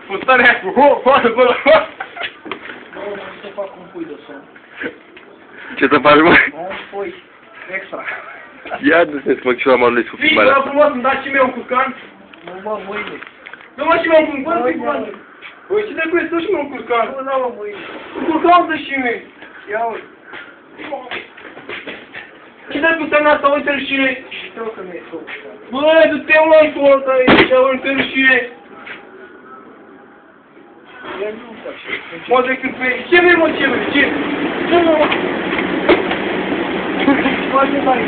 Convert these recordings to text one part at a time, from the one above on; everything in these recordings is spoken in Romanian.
Fustaneco, roda, roda. Să fac un pui de somn. Ce să faci, mă? Un pui extra. Ia du-te să fac și la marului cu Fii, filmarea vă asta. frumos, îmi dați și mie un curcan? Nu mă, mâine. Nu mă și mie un curcan, Păi ce trebuie să și mie un curcan? Nu, n-am mâine. Un curcan să și mie. Ia uite. Ce de tu semna asta, uite rușine? Știu că mi-e foc. Băi, du-te mă în tul ăsta aici, uite rușine. Eu nu fac și. Mă decât pe... Ce vrei, mă, ce vrei, ce? Ce mă? Foarte tare.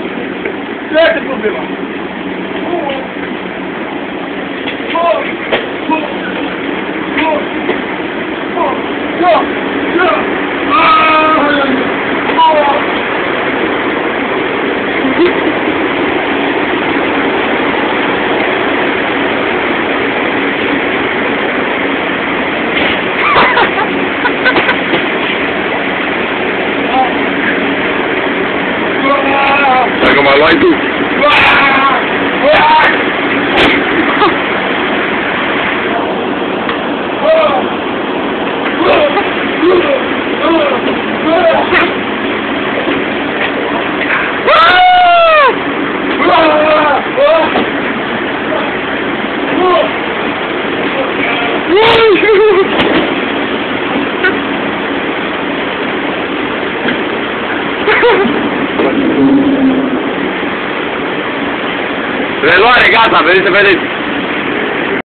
Ce este problema? Dacă mă luai tu. Reluare, gata, veniți să vedeți.